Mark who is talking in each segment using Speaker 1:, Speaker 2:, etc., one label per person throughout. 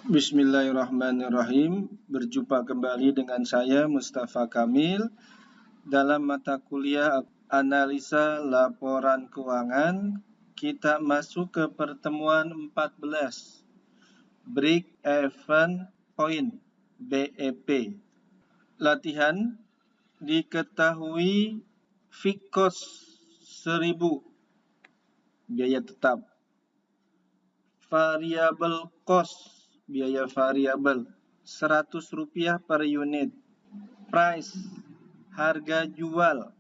Speaker 1: Bismillahirrahmanirrahim. Berjumpa kembali dengan saya Mustafa Kamil dalam mata kuliah analisa laporan keuangan. Kita masuk ke pertemuan 14, Break Even Point BEP. Latihan, diketahui fixed cost 1000 biaya tetap, variable cost biaya variabel Rp100 per unit, price harga jual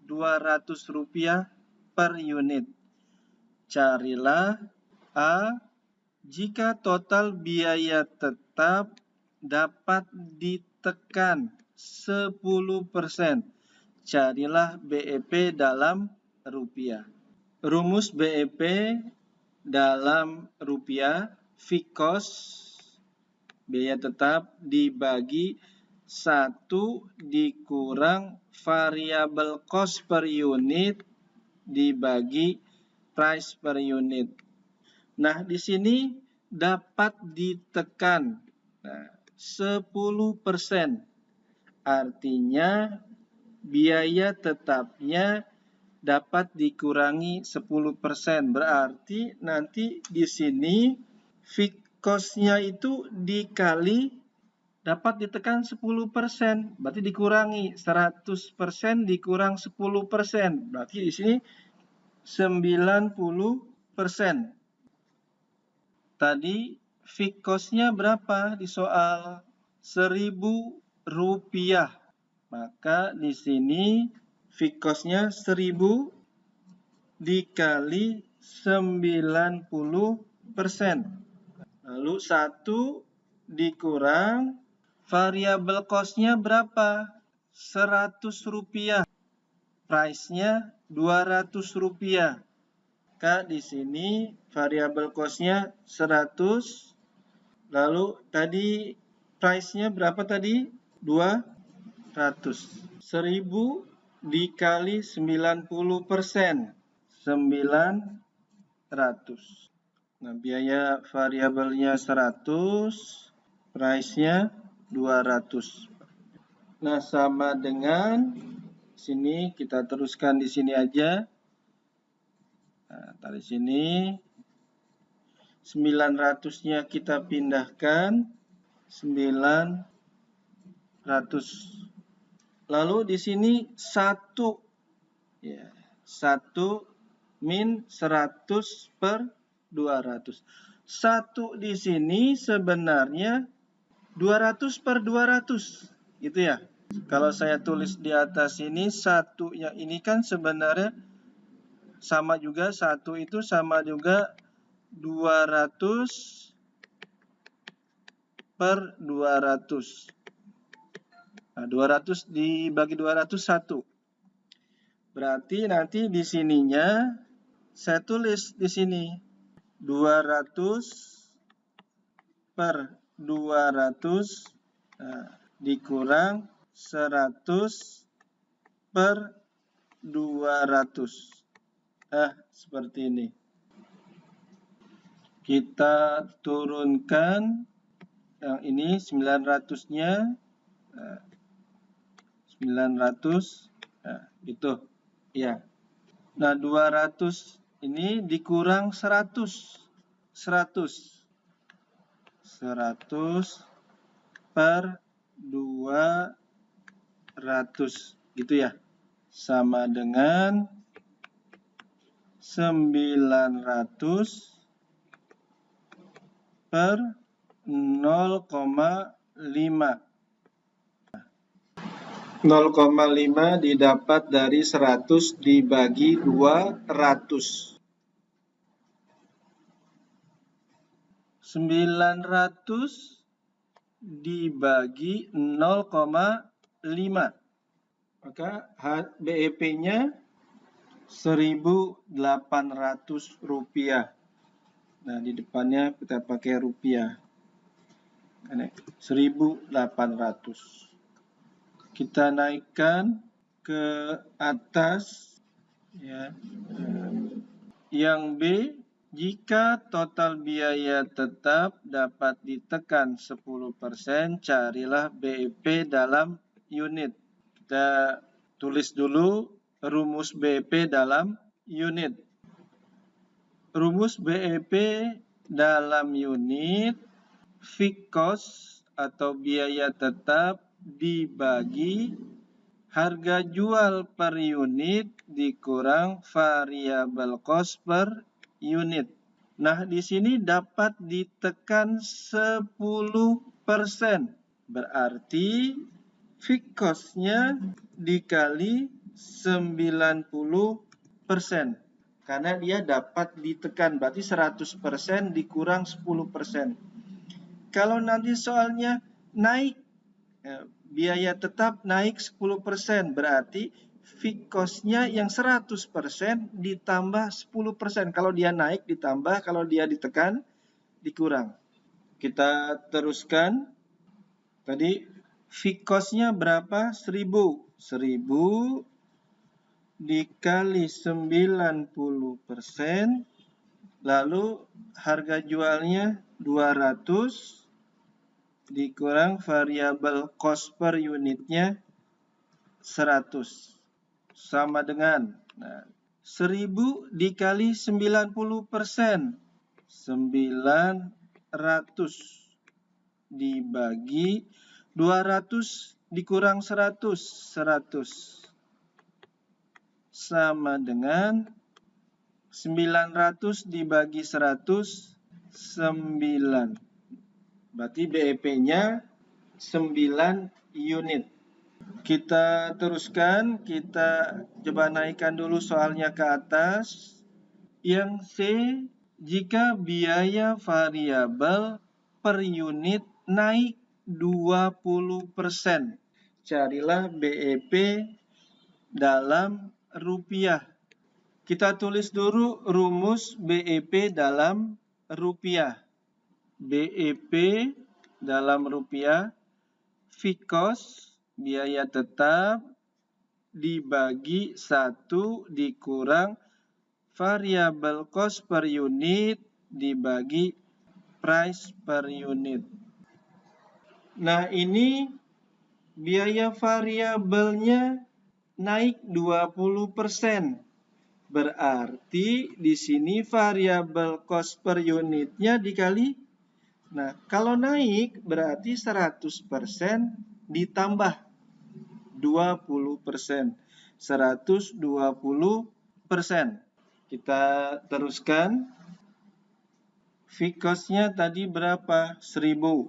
Speaker 1: Rp200 per unit. Carilah A. Jika total biaya tetap dapat ditekan 10%, carilah BEP dalam rupiah. Rumus BEP dalam rupiah, fixed cost biaya tetap dibagi 1 dikurang variable cost per unit dibagi price per unit. Nah, di sini dapat ditekan 10%. Artinya biaya tetapnya dapat dikurangi 10%. Berarti nanti di sini fixed cost-nya itu dikali dapat ditekan 10%. Berarti dikurangi 100% dikurang 10%. Berarti di sini 90%. Tadi fixed cost-nya berapa di soal? Rp1.000. Maka di sini fixed cost-nya 1000 dikali 90%. Lalu 1 dikurang variable cost-nya berapa? Rp100. Price-nya Rp200. Maka di sini variable cost-nya 100. Lalu tadi price-nya berapa tadi? 200. 1000 dikali 90%. 900. Nah, biaya variabelnya 100, price-nya 200. Nah, sama dengan sini kita teruskan di sini aja. Nah, dari sini 900-nya kita pindahkan 900. Lalu di sini 1 ya, 1 min 100 per 200. 1 di sini sebenarnya 200 per 200. Gitu ya. Kalau saya tulis di atas ini 1 yang ini kan sebenarnya sama juga, 1 itu sama juga 200 per 200. Nah, 200 dibagi 200 1. Berarti nanti di sininya saya tulis di sini 200 per 200 dikurang 100 per 200. Seperti ini. Kita turunkan yang ini 900-nya. 900. Gitu. Ya. Nah, 200 ini dikurang 100. 100 per 200. Gitu ya. Sama dengan 900 per 0,5. 0,5 didapat dari 100 dibagi 200. 900 dibagi 0,5. Maka BEP-nya Rp1.800. Nah, di depannya kita pakai rupiah. 1.800. Kita naikkan ke atas ya. Yang B Jika total biaya tetap dapat ditekan 10%, carilah BEP dalam unit. Kita tulis dulu rumus BEP dalam unit. Rumus BEP dalam unit, fixed cost atau biaya tetap dibagi harga jual per unit dikurang variable cost per unit. Nah, di sini dapat ditekan 10%. Berarti fixed cost-nya dikali 90%. Karena dia dapat ditekan, berarti 100% dikurang 10%. Kalau nanti soalnya naik, biaya tetap naik 10%, berarti fixed cost-nya yang 100% ditambah 10%. Kalau dia naik ditambah, kalau dia ditekan dikurang. Kita teruskan. Tadi fixed cost-nya berapa? 1000. 1000 dikali 90%, lalu harga jualnya 200 dikurang variable cost per unitnya 100. Sama dengan 1000 dikali 90%. 900 dibagi 200 dikurang 100. 100. Sama dengan 900 dibagi 100. 9. Berarti BEP-nya 9 unit. Kita teruskan, kita coba naikkan dulu soalnya ke atas. Yang C, jika biaya variabel per unit naik 20%. Carilah BEP dalam rupiah. Kita tulis dulu rumus BEP dalam rupiah. BEP dalam rupiah, fixed cost, biaya tetap, dibagi 1 dikurang variable cost per unit dibagi price per unit. Nah, ini biaya variabelnya naik 20%. Berarti di sini variable cost per unitnya dikali. Nah, kalau naik berarti 100% ditambah 20%. 120%. Kita teruskan. Fixed cost-nya tadi berapa? 1000.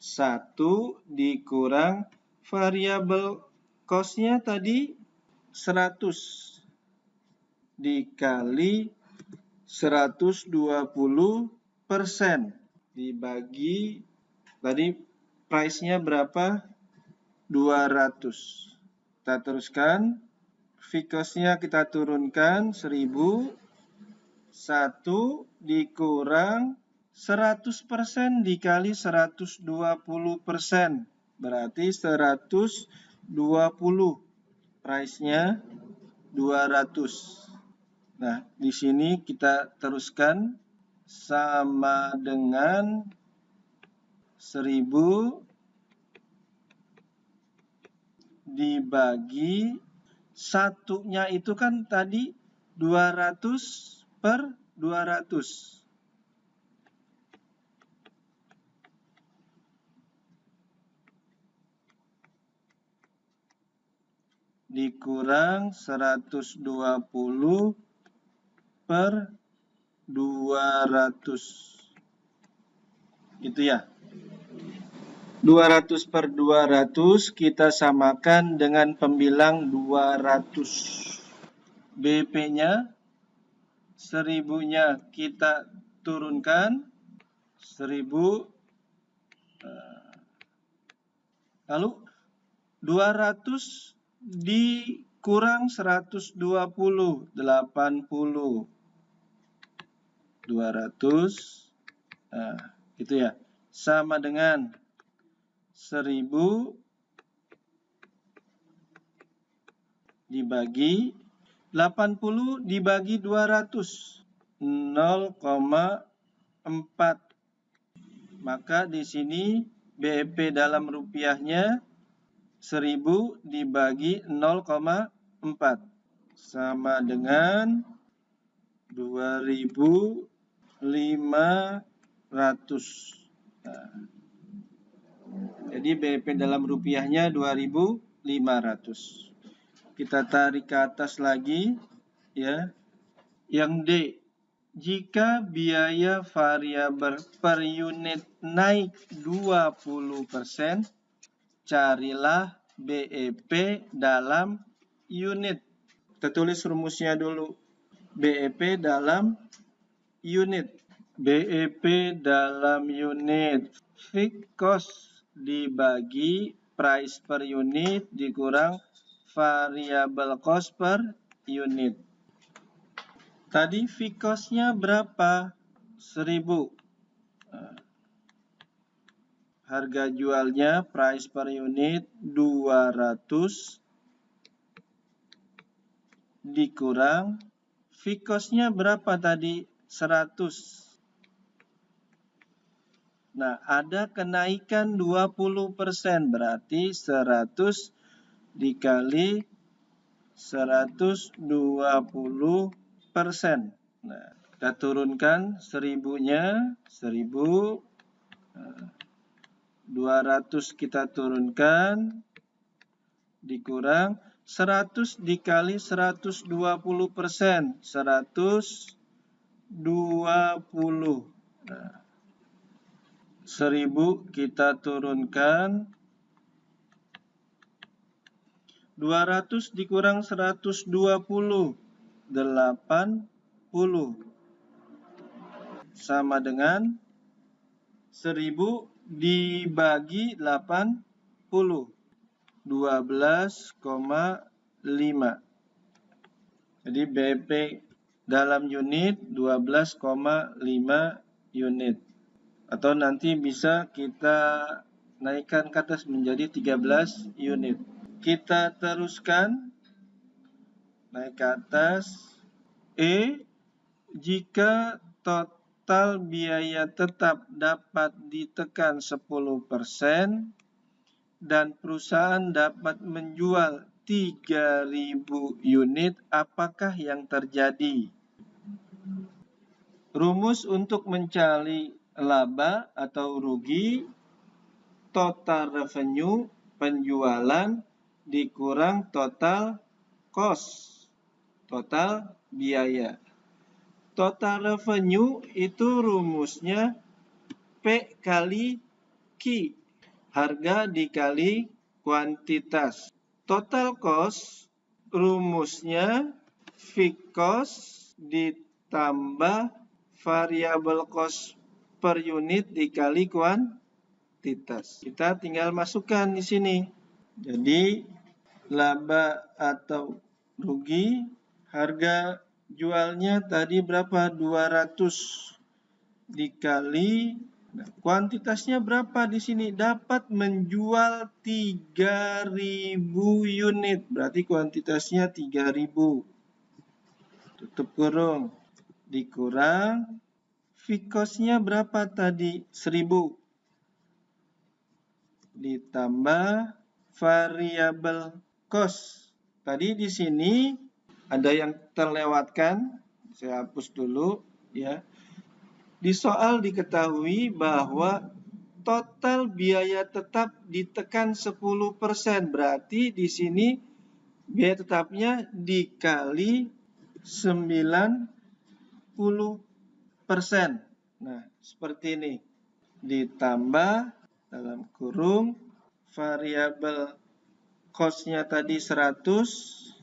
Speaker 1: 1 dikurang variable cost-nya tadi 100 dikali 120% dibagi tadi price-nya berapa? 200. Kita teruskan. Fixed cost-nya kita turunkan 1000. 1 dikurang 100% dikali 120%. Berarti 120. Price-nya 200. Nah, di sini kita teruskan sama dengan 1000 dibagi satunya itu kan tadi 200 per 200. Dikurang 120 per 200. Gitu ya. 200 per 200 kita samakan dengan pembilang 200. BP-nya 1000-nya kita turunkan 1000. Lalu 200 dikurang 120, 80. 200, gitu ya. Sama dengan 1000 dibagi 80 dibagi 200. 0,4. Maka di sini BEP dalam rupiahnya 1000 dibagi 0,4 sama dengan 2.500. Nah, jadi BEP dalam rupiahnya 2.500. Kita tarik ke atas lagi, ya. Yang D, jika biaya variabel per unit naik 20%, carilah BEP dalam unit. Kita tulis rumusnya dulu. BEP dalam unit. BEP dalam unit. Fixed cost dibagi price per unit dikurang variable cost per unit. Tadi fixed cost-nya berapa? 1000. Harga jualnya price per unit 200 dikurang fixed cost-nya berapa tadi? 100. Nah, ada kenaikan 20%, berarti 100 dikali 120%. Nah, kita turunkan 1000-nya, 1000, 200 kita turunkan, dikurang 100 dikali 120%, 120. Nah, 1000 kita turunkan, 200 dikurang 120, 80, sama dengan 1000 dibagi 80, 12,5. Jadi BEP dalam unit 12,5 unit. Atau nanti bisa kita naikkan ke atas menjadi 13 unit. Kita teruskan naik ke atas. E, jika total biaya tetap dapat ditekan 10% dan perusahaan dapat menjual 3.000 unit, apakah yang terjadi? Rumus untuk mencari laba atau rugi, total revenue penjualan dikurang total cost, total biaya. Total revenue itu rumusnya P kali Q, harga dikali kuantitas. Total cost rumusnya fixed cost ditambah variable cost per unit dikali kuantitas. Kita tinggal masukkan di sini. Jadi laba atau rugi, harga jualnya tadi berapa? 200 dikali, nah, kuantitasnya berapa di sini? Dapat menjual 3.000 unit, berarti kuantitasnya 3.000. Tutup kurung, dikurang fixed cost-nya berapa tadi? 1000 ditambah variable cost. Tadi di sini ada yang terlewatkan, saya hapus dulu ya. Di soal diketahui bahwa total biaya tetap ditekan 10%, berarti di sini biaya tetapnya dikali 90%. Nah, seperti ini. Ditambah dalam kurung variabel cost-nya tadi 100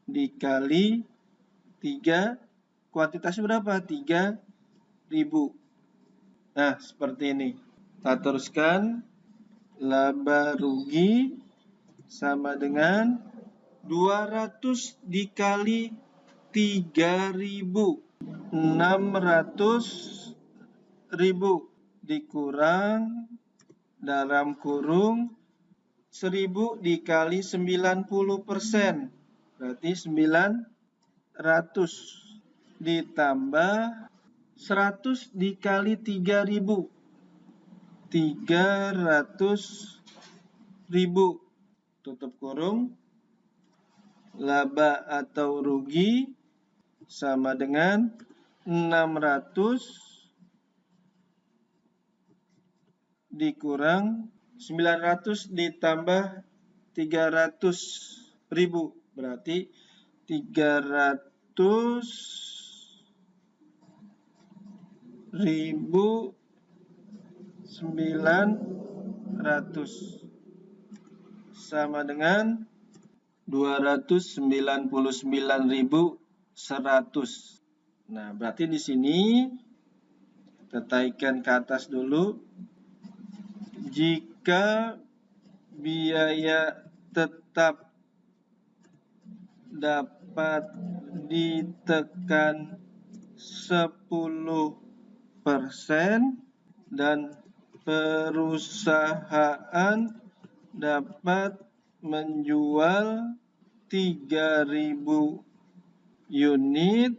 Speaker 1: dikali 3, kuantitasnya berapa? 3.000. Nah, seperti ini. Kita teruskan, laba rugi sama dengan 200 dikali 3.000, 600.000 dikurang dalam kurung 1000 dikali 90%, berarti 9 ditambah 100 dikali 3.000. 300.000. Tutup kurung. Laba atau rugi sama dengan 600 dikurang 900 ditambah 300.000. Berarti 300.900 sama dengan 299.100. Nah, berarti di sini kita taikkan ke atas dulu. Jika biaya tetap dapat ditekan 10% dan perusahaan dapat menjual 3.000 unit,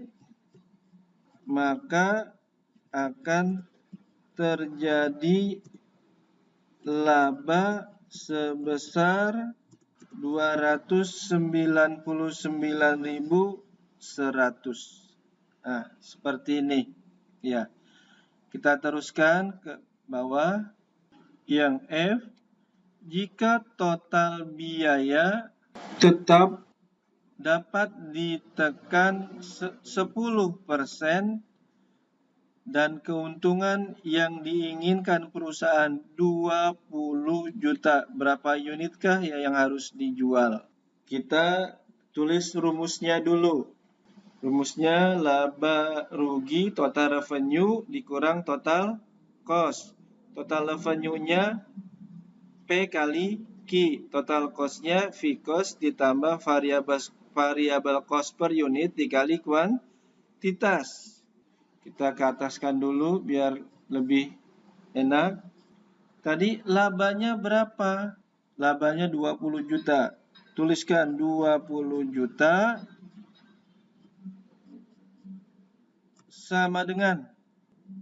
Speaker 1: maka akan terjadi laba sebesar 299.100. Nah, seperti ini. Ya. Kita teruskan ke bawah. Yang F, jika total biaya tetap dapat ditekan 10% dan keuntungan yang diinginkan perusahaan 20 juta. Berapa unitkah yang harus dijual? Kita tulis rumusnya dulu. Rumusnya laba rugi total revenue dikurang total cost. Total revenue-nya P kali Q. Total cost-nya V cost ditambah variable cost per unit dikali kuantitas. Kita ke ataskan dulu biar lebih enak. Tadi labanya berapa? Labanya 20 juta. Tuliskan 20 juta sama dengan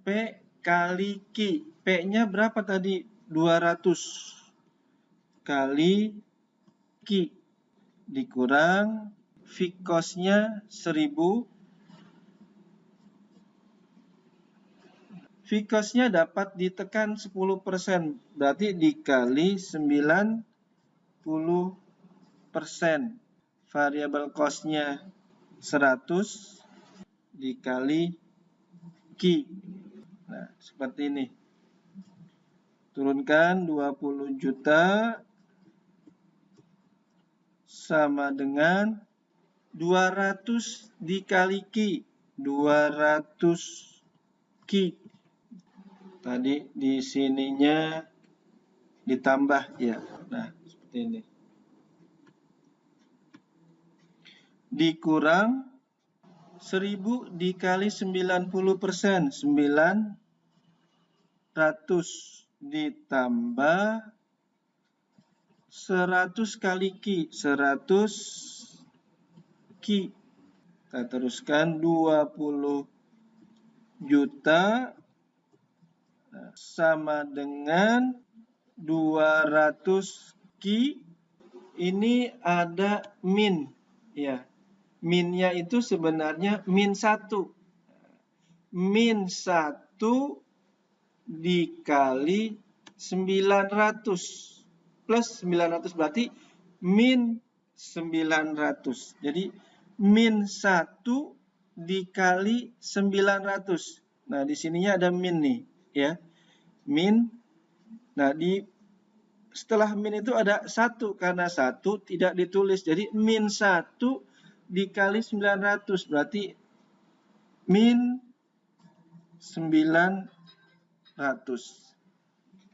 Speaker 1: P kali Q. P-nya berapa tadi? 200 kali Q dikurang fixed cost-nya 1000. Fixed cost-nya dapat ditekan 10%, berarti dikali 90%. Variable cost-nya 100 dikali Q. Nah, seperti ini. Turunkan 20 juta sama dengan 200 dikali Q. 200 Q. Tadi di sininya ditambah ya. Nah, seperti ini. Dikurang 1000 dikali 90%. 900 ditambah 100 kali Q. 100 Q. Kita teruskan 20 juta sama dengan 200 Q. Ini ada min. Ya. Minnya itu sebenarnya min 1. Min 1 dikali 900. Plus 900 berarti min 900. Jadi min 1 dikali 900. Nah, di sininya ada min nih, ya. Min. Nah, setelah min itu ada 1 karena 1 tidak ditulis. Jadi min 1 dikali 900 berarti min 900.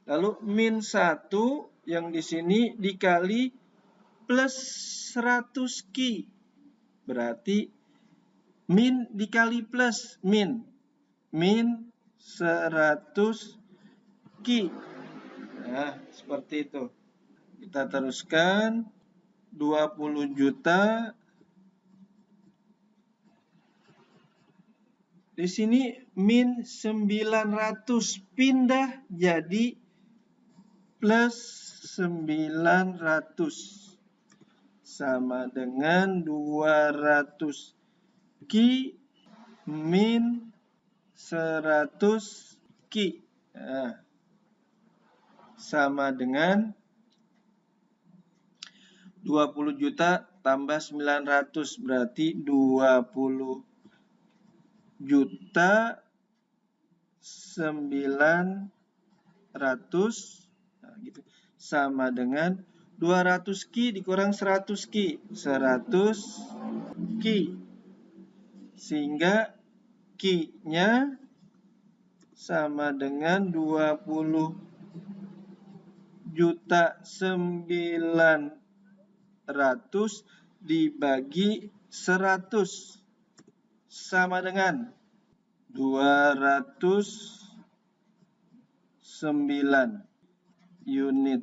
Speaker 1: Lalu min 1 yang di sini dikali plus 100 Q. Berarti min dikali plus min. Min 100 Q. Nah, seperti itu. Kita teruskan 20 juta Di sini min 900 pindah jadi plus 900 sama dengan 200 Ki min 100 Ki. Nah, sama dengan 20 juta tambah 900 berarti 20 juta 900 nah, gitu. Sama dengan 200 Ki dikurang 100 Ki. 100 Ki. Sehingga Ki-nya sama dengan 20 juta 900 dibagi 100 sama dengan 209 unit.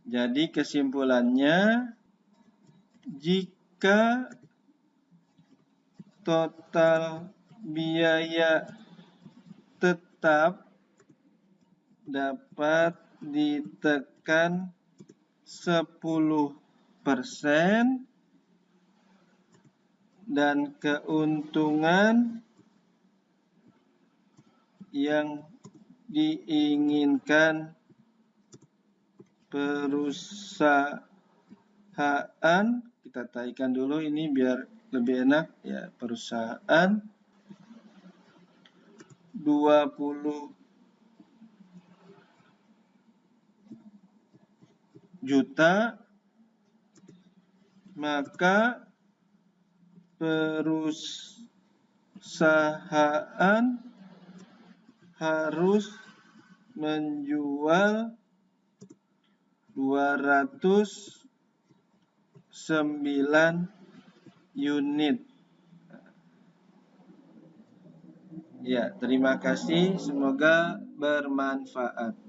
Speaker 1: Jadi kesimpulannya, jika total biaya tetap dapat ditekan 10% dan keuntungan yang diinginkan perusahaan, kita taikan dulu ini biar lebih enak ya, perusahaan 20 juta, maka perusahaan harus menjual 209 unit. Ya, terima kasih. Semoga bermanfaat.